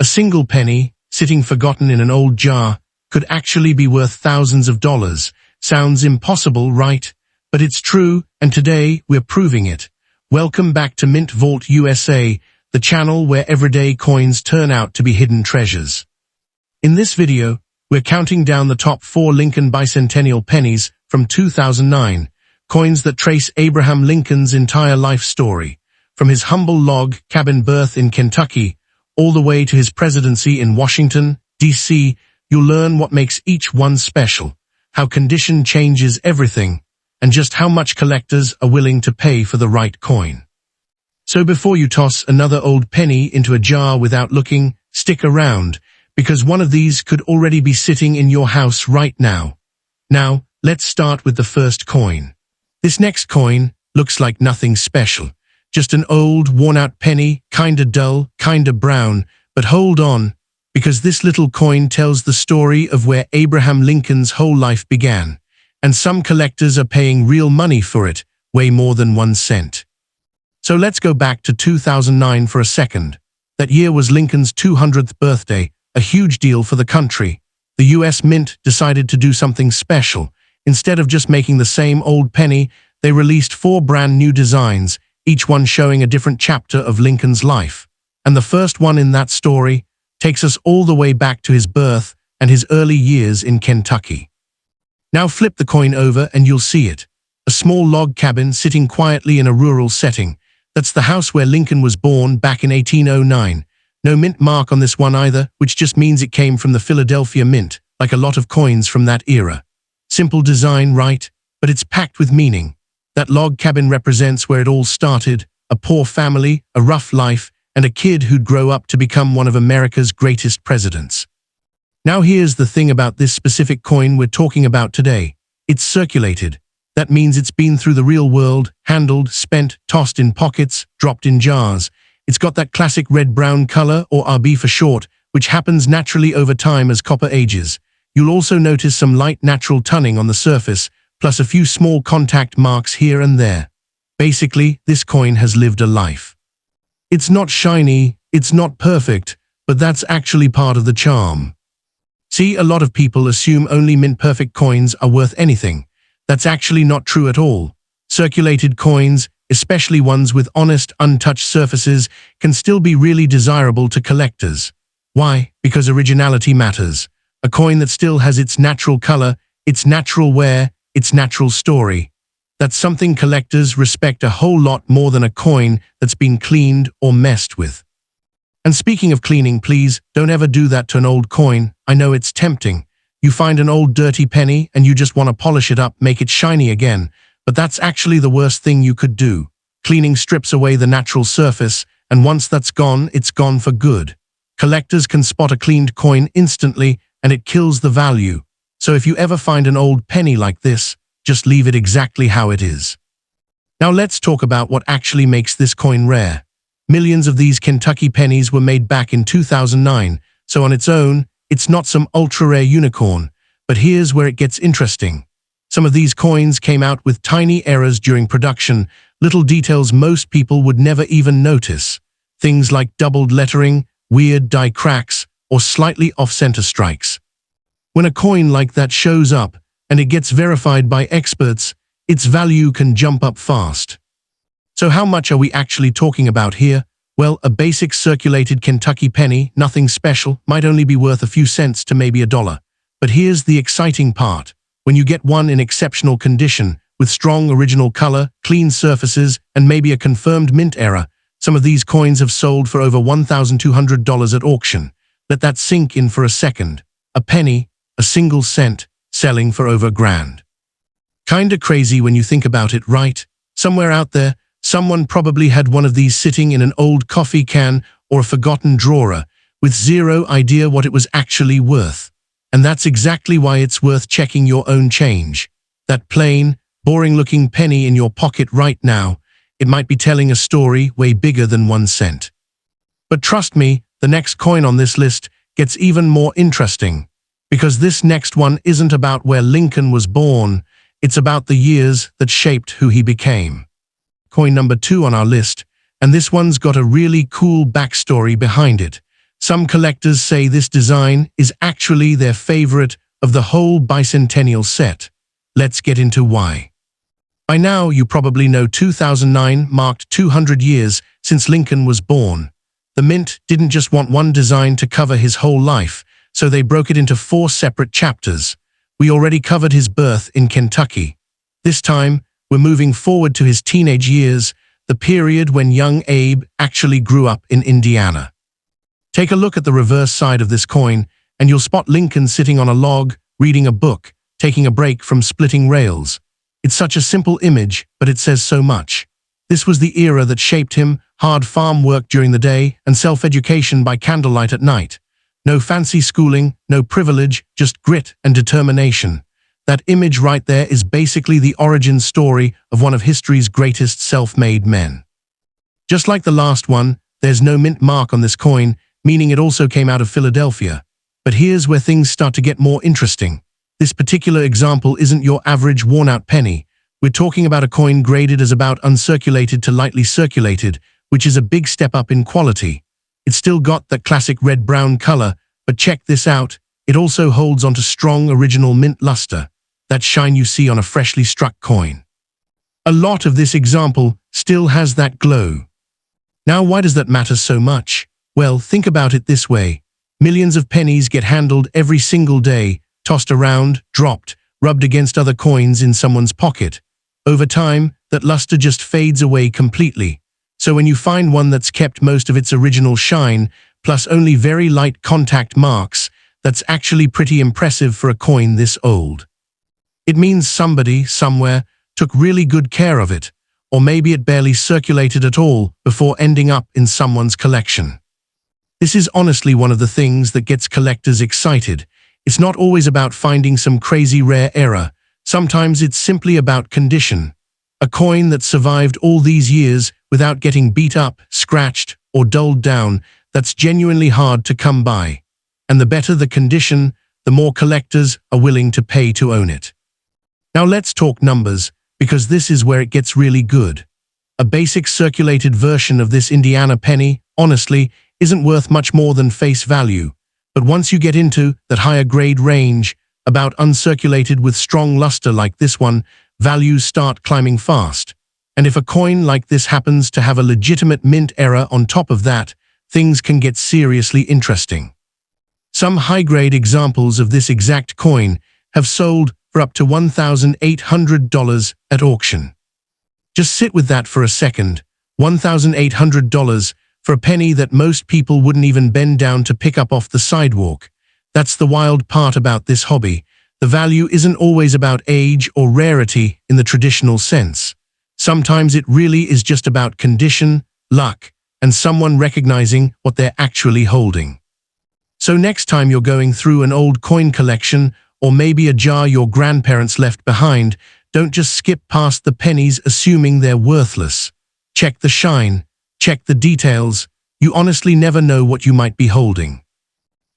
A single penny, sitting forgotten in an old jar, could actually be worth thousands of dollars. Sounds impossible, right? But it's true, and today we're proving it. Welcome back to Mint Vault USA, the channel where everyday coins turn out to be hidden treasures. In this video, we're counting down the top 4 Lincoln Bicentennial pennies from 2009, coins that trace Abraham Lincoln's entire life story, from his humble log cabin birth in Kentucky all the way to his presidency in Washington, D.C. You'll learn what makes each one special, how condition changes everything, and just how much collectors are willing to pay for the right coin. So before you toss another old penny into a jar without looking, stick around, because one of these could already be sitting in your house right now. Now, let's start with the first coin. This next coin looks like nothing special. Just an old, worn-out penny, kinda dull, kinda brown. But hold on, because this little coin tells the story of where Abraham Lincoln's whole life began. And some collectors are paying real money for it, way more than 1 cent. So let's go back to 2009 for a second. That year was Lincoln's 200th birthday, a huge deal for the country. The US Mint decided to do something special. Instead of just making the same old penny, they released 4 brand new designs, each one showing a different chapter of Lincoln's life. And the first one in that story takes us all the way back to his birth and his early years in Kentucky. Now flip the coin over and you'll see it. A small log cabin sitting quietly in a rural setting. That's the house where Lincoln was born back in 1809. No mint mark on this one either, which just means it came from the Philadelphia Mint, like a lot of coins from that era. Simple design, right? But it's packed with meaning. That log cabin represents where it all started, a poor family, a rough life, and a kid who'd grow up to become one of America's greatest presidents. Now here's the thing about this specific coin we're talking about today. It's circulated. That means it's been through the real world, handled, spent, tossed in pockets, dropped in jars. It's got that classic red-brown color, or RB for short, which happens naturally over time as copper ages. You'll also notice some light natural tunning on the surface, plus a few small contact marks here and there. Basically, this coin has lived a life. It's not shiny, it's not perfect, but that's actually part of the charm. See, a lot of people assume only mint-perfect coins are worth anything. That's actually not true at all. Circulated coins, especially ones with honest, untouched surfaces, can still be really desirable to collectors. Why? Because originality matters. A coin that still has its natural color, its natural wear, its natural story. That's something collectors respect a whole lot more than a coin that's been cleaned or messed with. And speaking of cleaning, please, don't ever do that to an old coin. I know it's tempting. You find an old dirty penny and you just want to polish it up, make it shiny again. But that's actually the worst thing you could do. Cleaning strips away the natural surface, and once that's gone, it's gone for good. Collectors can spot a cleaned coin instantly, and it kills the value. So if you ever find an old penny like this, just leave it exactly how it is. Now let's talk about what actually makes this coin rare. Millions of these Kentucky pennies were made back in 2009, so on its own, it's not some ultra-rare unicorn. But here's where it gets interesting. Some of these coins came out with tiny errors during production, little details most people would never even notice. Things like doubled lettering, weird die cracks, or slightly off-center strikes. When a coin like that shows up, and it gets verified by experts, its value can jump up fast. So how much are we actually talking about here? Well, a basic circulated Kentucky penny, nothing special, might only be worth a few cents to maybe $1. But here's the exciting part. When you get one in exceptional condition, with strong original color, clean surfaces, and maybe a confirmed mint error, some of these coins have sold for over $1,200 at auction. Let that sink in for a second. A penny, a single cent, selling for over $1,000. Kinda crazy when you think about it, right? Somewhere out there, someone probably had one of these sitting in an old coffee can or a forgotten drawer, with zero idea what it was actually worth. And that's exactly why it's worth checking your own change. That plain, boring-looking penny in your pocket right now, it might be telling a story way bigger than 1 cent. But trust me, the next coin on this list gets even more interesting. Because this next one isn't about where Lincoln was born, it's about the years that shaped who he became. Coin number 2 on our list, and this one's got a really cool backstory behind it. Some collectors say this design is actually their favorite of the whole bicentennial set. Let's get into why. By now, you probably know 2009 marked 200 years since Lincoln was born. The Mint didn't just want one design to cover his whole life, so they broke it into 4 separate chapters. We already covered his birth in Kentucky. This time, we're moving forward to his teenage years, the period when young Abe actually grew up in Indiana. Take a look at the reverse side of this coin, and you'll spot Lincoln sitting on a log, reading a book, taking a break from splitting rails. It's such a simple image, but it says so much. This was the era that shaped him, hard farm work during the day and self-education by candlelight at night. No fancy schooling, no privilege, just grit and determination. That image right there is basically the origin story of one of history's greatest self-made men. Just like the last one, there's no mint mark on this coin, meaning it also came out of Philadelphia. But here's where things start to get more interesting. This particular example isn't your average worn-out penny. We're talking about a coin graded as about uncirculated to lightly circulated, which is a big step up in quality. It's still got that classic red-brown color, but check this out, it also holds onto strong original mint luster, that shine you see on a freshly struck coin. A lot of this example still has that glow. Now, why does that matter so much? Well, think about it this way. Millions of pennies get handled every single day, tossed around, dropped, rubbed against other coins in someone's pocket. Over time, that luster just fades away completely. So when you find one that's kept most of its original shine, plus only very light contact marks, that's actually pretty impressive for a coin this old. It means somebody, somewhere, took really good care of it, or maybe it barely circulated at all before ending up in someone's collection. This is honestly one of the things that gets collectors excited. It's not always about finding some crazy rare error. Sometimes it's simply about condition. A coin that survived all these years without getting beat up, scratched, or dulled down, that's genuinely hard to come by. And the better the condition, the more collectors are willing to pay to own it. Now let's talk numbers, because this is where it gets really good. A basic circulated version of this Indiana penny, honestly, isn't worth much more than face value. But once you get into that higher grade range, about uncirculated with strong luster like this one, values start climbing fast. And if a coin like this happens to have a legitimate mint error on top of that, things can get seriously interesting. Some high-grade examples of this exact coin have sold for up to $1,800 at auction. Just sit with that for a second. $1,800 for a penny that most people wouldn't even bend down to pick up off the sidewalk. That's the wild part about this hobby. The value isn't always about age or rarity in the traditional sense. Sometimes it really is just about condition, luck, and someone recognizing what they're actually holding. So next time you're going through an old coin collection, or maybe a jar your grandparents left behind, don't just skip past the pennies assuming they're worthless. Check the shine, check the details. You honestly never know what you might be holding.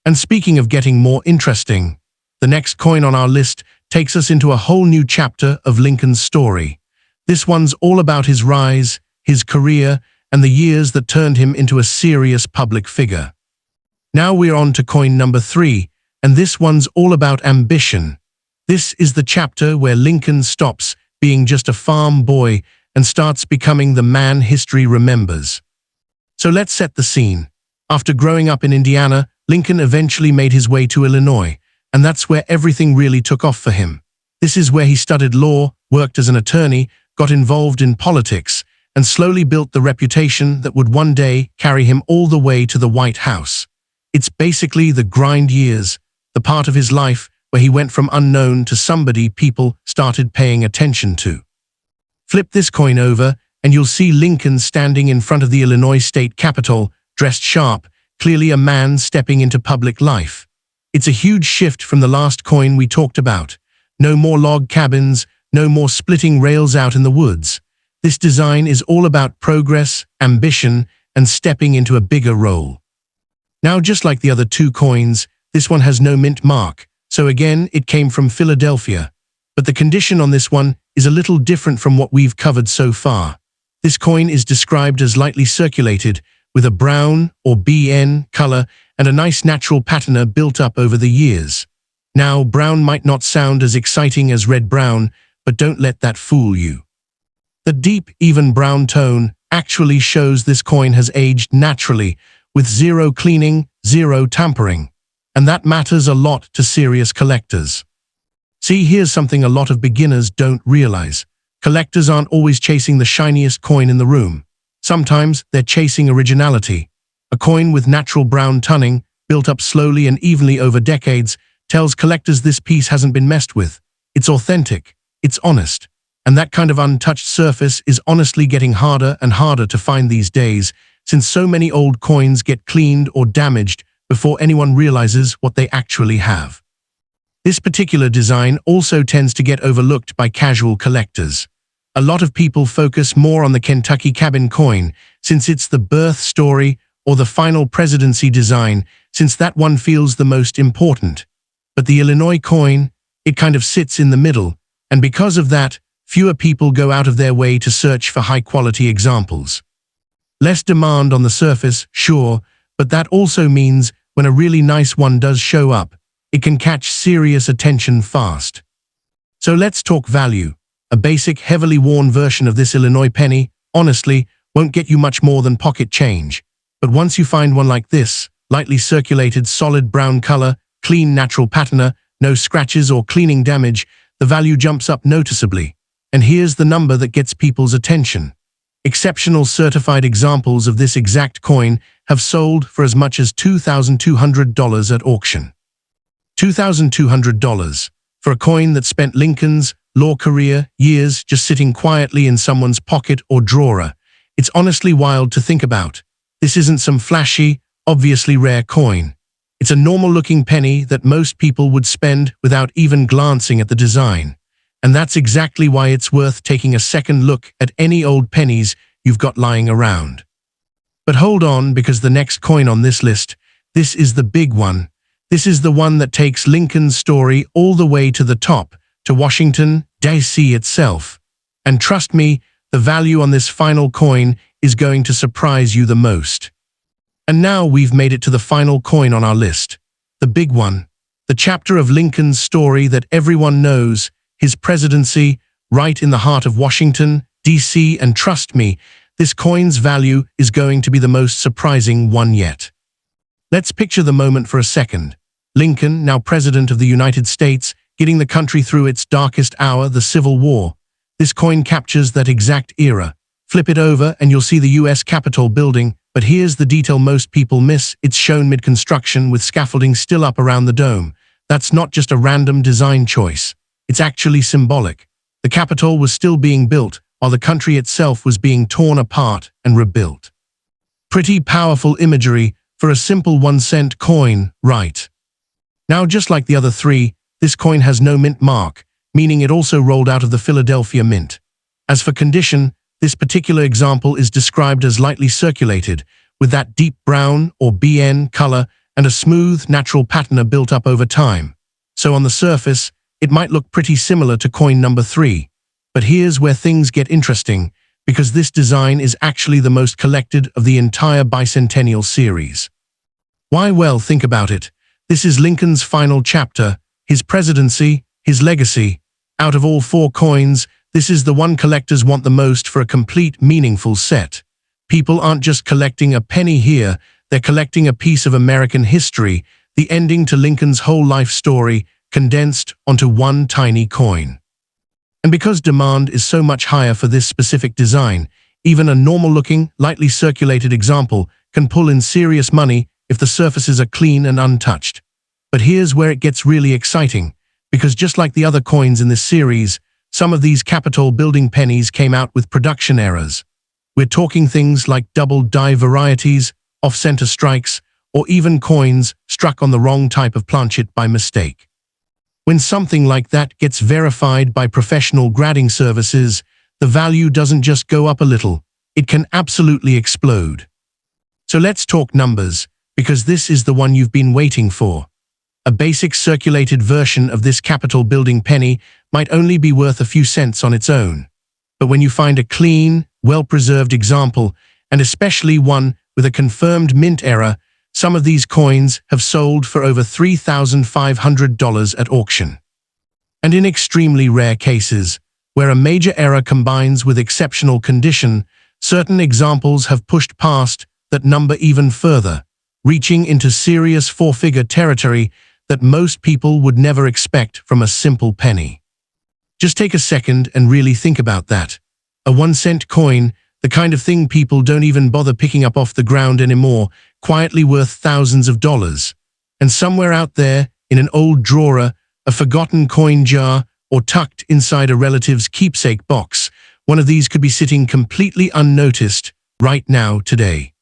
And speaking of getting more interesting, the next coin on our list takes us into a whole new chapter of Lincoln's story. This one's all about his rise, his career, and the years that turned him into a serious public figure. Now we're on to coin number 3, and this one's all about ambition. This is the chapter where Lincoln stops being just a farm boy and starts becoming the man history remembers. So let's set the scene. After growing up in Indiana, Lincoln eventually made his way to Illinois, and that's where everything really took off for him. This is where he studied law, worked as an attorney, got involved in politics, and slowly built the reputation that would one day carry him all the way to the White House. It's basically the grind years, the part of his life where he went from unknown to somebody people started paying attention to. Flip this coin over, and you'll see Lincoln standing in front of the Illinois state capitol, dressed sharp, clearly a man stepping into public life. It's a huge shift from the last coin we talked about. No more log cabins, no more splitting rails out in the woods. This design is all about progress, ambition, and stepping into a bigger role. Now, just like the other 2 coins, this one has no mint mark, so again, it came from Philadelphia. But the condition on this one is a little different from what we've covered so far. This coin is described as lightly circulated, with a brown or BN color and a nice natural patina built up over the years. Now, brown might not sound as exciting as red-brown, but don't let that fool you. The deep, even brown tone actually shows this coin has aged naturally, with zero cleaning, zero tampering. And that matters a lot to serious collectors. See, here's something a lot of beginners don't realize. Collectors aren't always chasing the shiniest coin in the room. Sometimes they're chasing originality. A coin with natural brown toning, built up slowly and evenly over decades, tells collectors this piece hasn't been messed with. It's authentic. It's honest. And that kind of untouched surface is honestly getting harder and harder to find these days, since so many old coins get cleaned or damaged before anyone realizes what they actually have. This particular design also tends to get overlooked by casual collectors. A lot of people focus more on the Kentucky cabin coin, since it's the birth story, or the final presidency design, since that one feels the most important. But the Illinois coin, it kind of sits in the middle, and because of that, fewer people go out of their way to search for high-quality examples. Less demand on the surface, sure, but that also means when a really nice one does show up, it can catch serious attention fast. So let's talk value. A basic, heavily worn version of this Illinois penny, honestly, won't get you much more than pocket change. But once you find one like this, lightly circulated, solid brown color, clean natural patina, no scratches or cleaning damage, the value jumps up noticeably. And here's the number that gets people's attention. Exceptional certified examples of this exact coin have sold for as much as $2,200 at auction. $2,200 for a coin that spent Lincoln's law career years just sitting quietly in someone's pocket or drawer. It's honestly wild to think about. This isn't some flashy, obviously rare coin. It's a normal-looking penny that most people would spend without even glancing at the design. And that's exactly why it's worth taking a second look at any old pennies you've got lying around. But hold on, because the next coin on this list, this is the big one. This is the one that takes Lincoln's story all the way to the top, to Washington, D.C. itself. And trust me, the value on this final coin is going to surprise you the most. And now we've made it to the final coin on our list. The big one. The chapter of Lincoln's story that everyone knows, his presidency, right in the heart of Washington, D.C., and trust me, this coin's value is going to be the most surprising one yet. Let's picture the moment for a second. Lincoln, now President of the United States, getting the country through its darkest hour, the Civil War. This coin captures that exact era. Flip it over and you'll see the U.S. Capitol building, but here's the detail most people miss. It's shown mid-construction with scaffolding still up around the dome. That's not just a random design choice. It's actually symbolic. The Capitol was still being built, while the country itself was being torn apart and rebuilt. Pretty powerful imagery for a simple 1-cent coin, right? Now, just like the other three, this coin has no mint mark, meaning it also rolled out of the Philadelphia Mint. As for condition, this particular example is described as lightly circulated, with that deep brown or BN color and a smooth, natural patina built up over time. So on the surface, it might look pretty similar to coin number 3. But here's where things get interesting, because this design is actually the most collected of the entire bicentennial series. Why? Well, think about it. This is Lincoln's final chapter, his presidency, his legacy. Out of all 4 coins, this is the one collectors want the most for a complete, meaningful set. People aren't just collecting a penny here, they're collecting a piece of American history, the ending to Lincoln's whole life story, condensed onto one tiny coin. And because demand is so much higher for this specific design, even a normal-looking, lightly circulated example can pull in serious money if the surfaces are clean and untouched. But here's where it gets really exciting, because just like the other coins in this series, some of these Capitol building pennies came out with production errors. We're talking things like double die varieties, off-center strikes, or even coins struck on the wrong type of planchet by mistake. When something like that gets verified by professional grading services, the value doesn't just go up a little, it can absolutely explode. So let's talk numbers, because this is the one you've been waiting for. A basic circulated version of this Capitol building penny might only be worth a few cents on its own. But when you find a clean, well-preserved example, and especially one with a confirmed mint error, Some of these coins have sold for over $3,500 at auction. And in extremely rare cases, where a major error combines with exceptional condition, certain examples have pushed past that number even further, reaching into serious four-figure territory that most people would never expect from a simple penny. Just take a second and really think about that. A 1-cent coin, the kind of thing people don't even bother picking up off the ground anymore, quietly worth thousands of dollars. And somewhere out there, in an old drawer, a forgotten coin jar, or tucked inside a relative's keepsake box, one of these could be sitting completely unnoticed right now today.